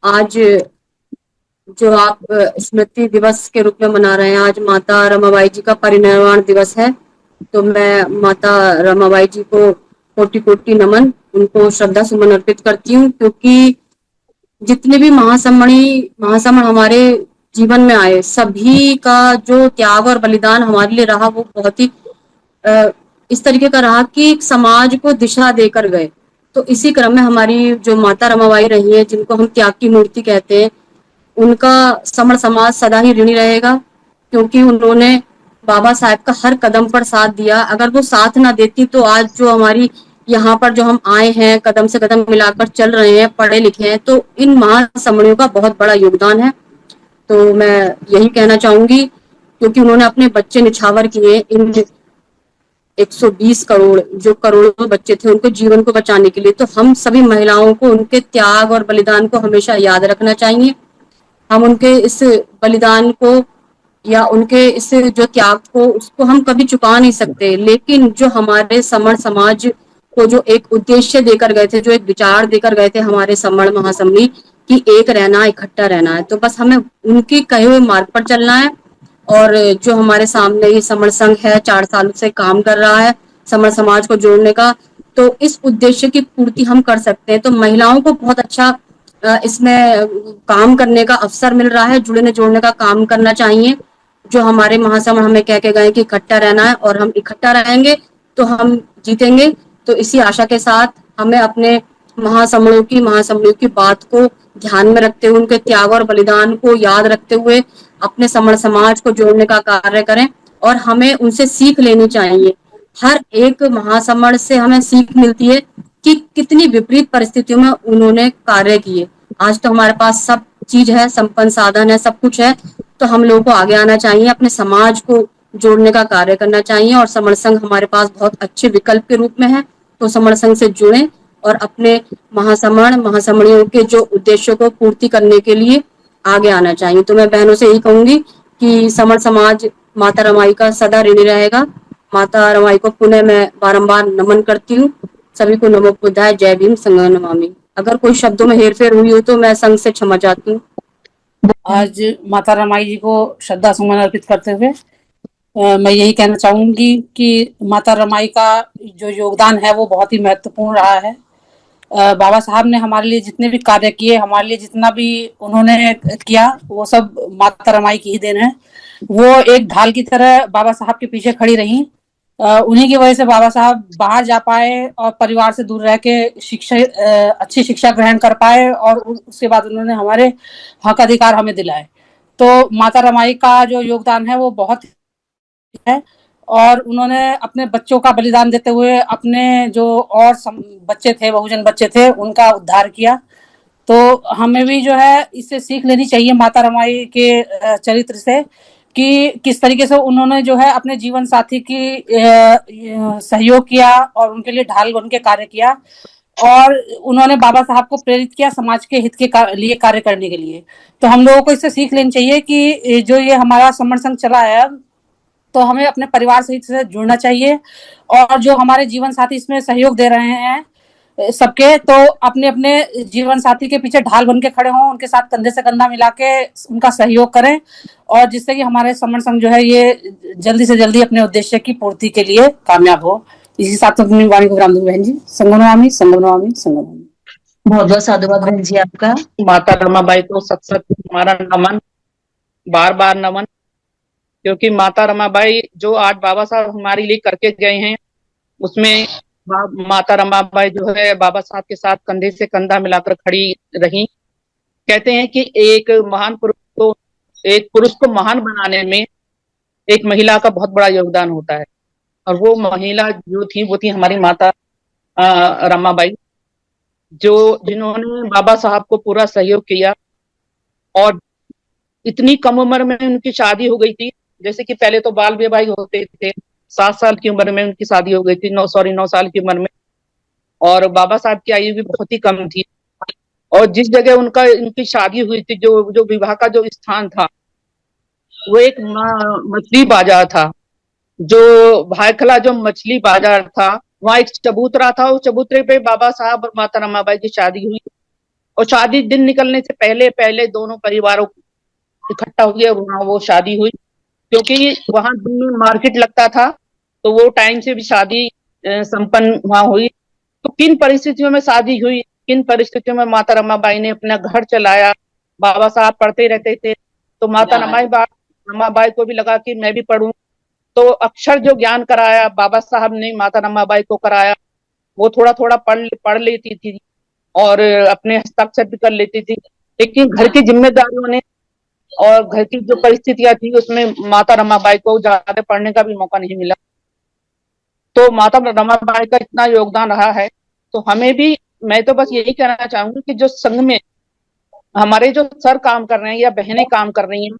आज जो आप स्मृति दिवस के रूप में मना रहे हैं, आज माता रमाबाई जी का परिनिर्वाण दिवस है। तो मैं माता रमाबाई जी को कोटि कोटि नमन, उनको श्रद्धा सुमन अर्पित करती हूँ, क्योंकि जितने भी महासमण हमारे जीवन में आए, सभी का जो त्याग और बलिदान हमारे लिए रहा, वो बहुत ही अ, इस तरीके का रहा कि समाज को दिशा देकर गए। तो इसी क्रम में हमारी जो माता रमाबाई रही है, जिनको हम त्याग की मूर्ति कहते हैं, उनका समर समाज सदा ही ऋणी रहेगा, क्योंकि उन्होंने बाबा साहब का हर कदम पर साथ दिया। अगर वो साथ ना देती तो आज जो हमारी यहाँ पर जो हम आए हैं, कदम से कदम मिलाकर चल रहे हैं, पढ़े लिखे हैं, तो इन महासमणियों का बहुत बड़ा योगदान है। तो मैं यही कहना चाहूंगी, क्योंकि उन्होंने अपने बच्चे निछावर किए इन 120 करोड़ जो करोड़ों बच्चे थे, उनको जीवन को बचाने के लिए। तो हम सभी महिलाओं को उनके त्याग और बलिदान को हमेशा याद रखना चाहिए। हम उनके इस बलिदान को या उनके इस जो त्याग को, उसको हम कभी चुका नहीं सकते। लेकिन जो हमारे समण समाज को जो एक उद्देश्य देकर गए थे, जो एक विचार देकर गए थे हमारे समण महासमणी, कि एक रहना, इकट्ठा रहना है, तो बस हमें उनके कहे हुए मार्ग पर चलना है। और जो हमारे सामने ये समण संघ है, 4 सालों से काम कर रहा है समण समाज को जोड़ने का, तो इस उद्देश्य की पूर्ति हम कर सकते हैं। तो महिलाओं को बहुत अच्छा इसमें काम करने का अवसर मिल रहा है, जुड़ने जोड़ने का काम करना चाहिए। जो हमारे महासमण हमें कह के गए कि इकट्ठा रहना है, और हम इकट्ठा रहेंगे तो हम जीतेंगे। तो इसी आशा के साथ हमें अपने महासमणों की बात को ध्यान में रखते हुए, उनके त्याग और बलिदान को याद रखते हुए अपने समण समाज को जोड़ने का कार्य करें। और हमें उनसे सीख लेनी चाहिए। हर एक महासमण से हमें सीख मिलती है कि कितनी विपरीत परिस्थितियों में उन्होंने कार्य किए। आज तो हमारे पास सब चीज है, संपन्न साधन है, सब कुछ है। तो हम लोगों को आगे आना चाहिए, अपने समाज को जोड़ने का कार्य करना चाहिए। और समण संघ हमारे पास बहुत अच्छे विकल्प के रूप में है। तो समण संघ से जुड़े और अपने महासमणियों के जो उद्देश्यों को पूर्ति करने के लिए आगे आना चाहिए। तो मैं बहनों से यही कहूंगी कि समण समाज माता रमाई का सदा ऋणी रहेगा। माता रमाई को पुनः मैं बारंबार नमन करती हूँ। सभी को नमो बुद्धाय, जय भीम, संघ नमामि। अगर कोई शब्दों में हेरफेर हुई हो तो मैं संघ से क्षमा चाहती हूँ। आज माता रमाई जी को श्रद्धा सुमन अर्पित करते हुए मैं यही कहना चाहूंगी कि माता रमाई का जो योगदान है वो बहुत ही महत्वपूर्ण रहा है। बाबा साहब ने हमारे लिए जितने भी कार्य किए, हमारे लिए जितना भी उन्होंने किया, वो सब माता रमाई की ही देन है। वो एक ढाल की तरह बाबा साहब के पीछे खड़ी रही। उन्हीं की वजह से बाबा साहब बाहर जा पाए और परिवार से दूर रह के अच्छी शिक्षा ग्रहण कर पाए, और उसके बाद उन्होंने हमारे हक अधिकार हमें दिलाए। तो माता रमाई का जो योगदान है वो बहुत है। और उन्होंने अपने बच्चों का बलिदान देते हुए अपने जो और बच्चे थे, बहुजन बच्चे थे, उनका उद्धार किया। तो हमें भी जो है इससे सीख लेनी चाहिए माता रमाई के चरित्र से, कि किस तरीके से उन्होंने जो है अपने जीवन साथी की सहयोग किया और उनके लिए ढाल बन के कार्य किया। और उन्होंने बाबा साहब को प्रेरित किया समाज के हित के लिए कार्य करने के लिए। तो हम लोगों को इससे सीख लेनी चाहिए कि जो ये हमारा समर संघ चला है, तो हमें अपने परिवार सहित से जुड़ना चाहिए। और जो हमारे जीवन साथी इसमें सहयोग दे रहे हैं सबके, तो अपने अपने जीवन साथी के पीछे ढाल बन के खड़े हों, उनके साथ कंधे से कंधा मिला के उनका सहयोग करें, और जिससे कि हमारे समर संघ जो है ये जल्दी से जल्दी अपने उद्देश्य की पूर्ति के लिए कामयाब हो। इसी साथ अपनी वाणी को विराम दूंगी बहन जी। संगनवामी संगनवामी संगनवामी। बहुत बहुत साधुवाद बहन जी आपका। माता रमाबाई को सत सत हमारा नमन, बार बार नमन, क्योंकि माता रमाबाई जो आज बाबा साहब हमारे लिए करके गए हैं, उसमें माता रमाबाई जो है बाबा साहब के साथ कंधे से कंधा मिलाकर खड़ी रही। कहते हैं कि एक पुरुष को महान बनाने में एक महिला का बहुत बड़ा योगदान होता है। और वो महिला जो थी वो थी हमारी माता रमाबाई, जिन्होंने बाबा साहब को पूरा सहयोग किया। और इतनी कम उम्र में उनकी शादी हो गई थी। जैसे कि पहले तो बाल विवाह होते थे, 7 साल की उम्र में उनकी शादी हो गई थी, 9 साल की उम्र में। और बाबा साहब की आयु भी बहुत ही कम थी। और जिस जगह उनकी शादी हुई थी, जो विवाह का जो स्थान था, वो एक मछली बाजार था। जो भायखला जो मछली बाजार था, वहाँ एक चबूतरा था। उस चबूतरे पे बाबा साहब और माता रमाबाई की शादी हुई। और शादी दिन निकलने से पहले पहले दोनों परिवारों इकट्ठा हुए और वहाँ वो शादी हुई। क्योंकि वहाँ दिन में मार्केट लगता था, तो वो टाइम से भी शादी संपन्न वहाँ हुई। तो किन परिस्थितियों में शादी हुई, किन परिस्थितियों में माता रमाबाई ने अपना घर चलाया। बाबा साहब पढ़ते रहते थे, तो माता रमाबाई को भी लगा कि मैं भी पढ़ूं। तो अक्षर जो ज्ञान कराया बाबा साहब ने माता रमाबाई को कराया, वो थोड़ा थोड़ा पढ़ पढ़ लेती थी और अपने हस्ताक्षर भी कर लेती थी। लेकिन घर की जिम्मेदारियों ने और घर की जो परिस्थितियां थी उसमें माता रमाबाई को ज्यादा पढ़ने का भी मौका नहीं मिला। तो माता रमाबाई का इतना योगदान रहा है, तो हमें भी, मैं तो बस यही कहना चाहूंगी कि जो संघ में हमारे जो सर काम कर रहे हैं या बहनें काम कर रही हैं,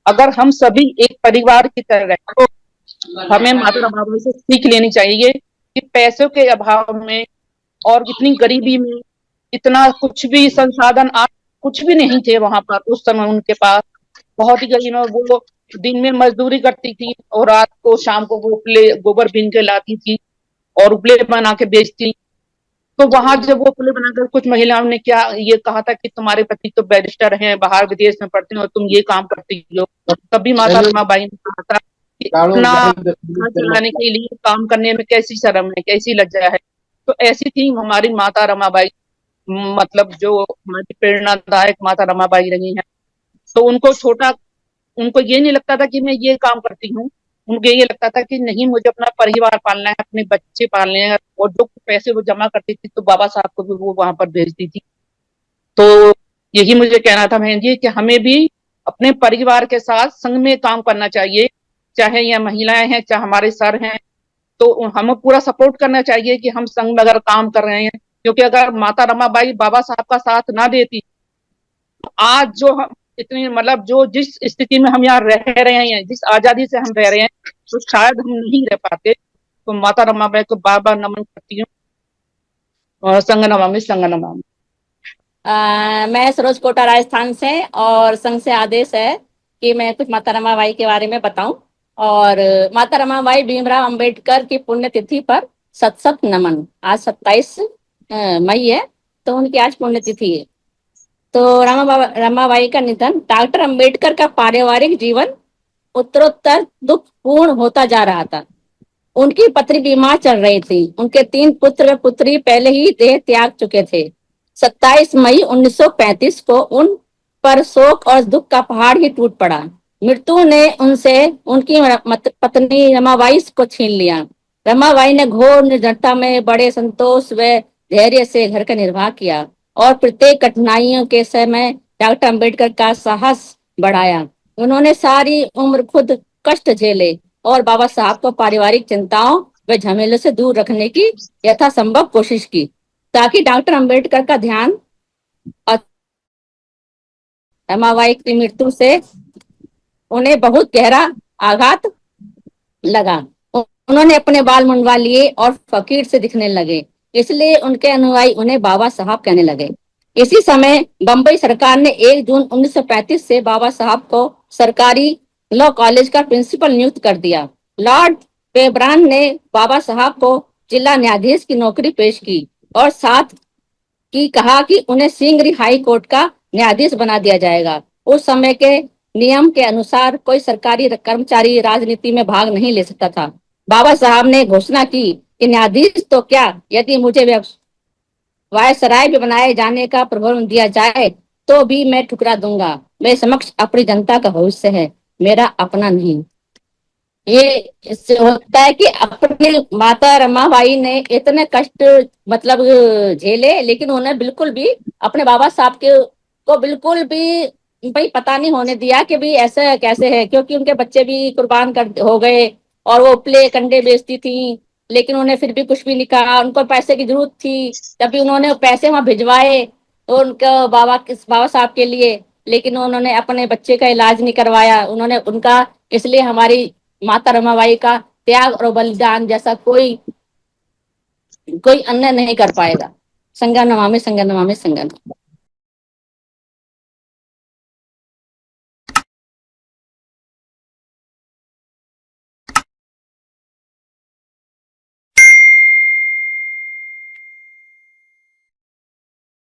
अगर हम सभी एक परिवार की तरह रहे, तो हमें माता रमाबाई से सीख लेनी चाहिए कि पैसों के अभाव में और इतनी गरीबी में, इतना कुछ भी संसाधन आज कुछ भी नहीं थे वहां पर उस समय उनके पास। बहुत ही गरीब है वो। दिन में मजदूरी करती थी और रात को शाम को वो उपले गोबर बीन के लाती थी और उपले बना के बेचती। तो वहां जब वो उपले बनाकर कुछ महिलाओं ने क्या ये कहा था कि तुम्हारे पति तो बैरिस्टर हैं, बाहर विदेश में पढ़ते हैं और तुम ये काम करती हो। तभी माता रमाबाई ने कहा था कि अपना घर चलाने के लिए काम करने में कैसी शर्म है, कैसी लज्जा है। तो ऐसी थी हमारी माता रमाबाई, मतलब जो हमारी प्रेरणादायक माता रमाबाई रही हैं। तो उनको ये नहीं लगता था कि मैं ये काम करती हूँ, उनको ये लगता था कि नहीं, मुझे अपना परिवार पालना है, अपने बच्चे पालने हैं। और जो पैसे वो जमा करती थी तो बाबा साहब को भी वो वहां पर भेजती थी। तो यही मुझे कहना था बहन जी कि हमें भी अपने परिवार के साथ संग में काम करना चाहिए, चाहे ये महिलाएं हैं चाहे हमारे सर हैं। तो हमें पूरा सपोर्ट करना चाहिए कि हम संग में अगर काम कर रहे हैं, क्योंकि अगर माता रमाबाई बाबा साहब का साथ ना देती, आज जो हम इतनी, मतलब जो जिस स्थिति में हम यहाँ रह रहे हैं, जिस आजादी से हम रह रहे हैं, तो शायद हम नहीं रह पाते। तो माता रमाबाई को बार बार नमन करती हूँ। और संग नमामि संग नमामि। मैं सरोज कोटा राजस्थान से, और संघ से आदेश है कि मैं कुछ माता रमाबाई के बारे में बताऊं। और माता रमाबाई भीमराव अंबेडकर की पुण्यतिथि पर सत सत नमन। आज 27 मई है, तो उनकी आज पुण्यतिथि है। तो रमाबाई का निधन, डॉक्टर अंबेडकर का पारिवारिक जीवन उत्तरोत्तर दुखपूर्ण होता जा रहा था। उनकी पत्नी बीमार चल रही थी। उनके 3 पुत्र व पुत्री पहले ही देह त्याग चुके थे। 27 मई 1935 को उन पर शोक और दुख का पहाड़ ही टूट पड़ा। मृत्यु ने उनसे उनकी पत्नी रमाबाई को छीन लिया। रमाबाई ने घोर निर्जनता में बड़े संतोष व धैर्य से घर का निर्वाह किया और प्रत्येक कठिनाइयों के समय डॉक्टर अंबेडकर का साहस बढ़ाया। उन्होंने सारी उम्र खुद कष्ट झेले और बाबा साहब को पारिवारिक चिंताओं व झमेलों से दूर रखने की यथासंभव कोशिश की, ताकि डॉक्टर अंबेडकर का ध्यान। रमाबाई की मृत्यु से उन्हें बहुत गहरा आघात लगा। उन्होंने अपने बाल मुंडवा लिए और फकीर से दिखने लगे, इसलिए उनके अनुयायी उन्हें बाबा साहब कहने लगे। इसी समय बंबई सरकार ने 1 जून 1935 से बाबा साहब को सरकारी लॉ कॉलेज का प्रिंसिपल नियुक्त कर दिया। लॉर्ड वेब्रान ने बाबा साहब को जिला न्यायाधीश की नौकरी पेश की और साथ की कहा कि उन्हें शीघ्र हाई कोर्ट का न्यायाधीश बना दिया जाएगा। उस समय के नियम के अनुसार कोई सरकारी कर्मचारी राजनीति में भाग नहीं ले सकता था। बाबा साहब ने घोषणा की कि न्यायाधीश तो क्या, यदि मुझे वायसराय भी बनाए जाने का प्रबंध दिया जाए तो भी मैं ठुकरा दूंगा। मेरे समक्ष अपनी जनता का भविष्य है, मेरा अपना नहीं। ये इससे होता है कि अपनी माता रमाबाई ने इतने कष्ट मतलब झेले, लेकिन उन्हें बिल्कुल भी अपने बाबा साहब के को बिल्कुल भी भाई पता नहीं होने दिया कि भी ऐसा कैसे है, क्योंकि उनके बच्चे भी कुर्बान कर हो गए और वो उपले कंडे बेचती थी। लेकिन उन्हें फिर भी कुछ भी नहीं कहा। उनको पैसे की जरूरत थी, तभी उन्होंने पैसे वहां भिजवाए तो उनका बाबा साहब के लिए। लेकिन उन्होंने अपने बच्चे का इलाज नहीं करवाया। उन्होंने उनका, इसलिए हमारी माता रमाबाई का त्याग और बलिदान जैसा कोई अन्य नहीं कर पाएगा। संज्ञा नमामि संज्ञा नमामि संज्ञा।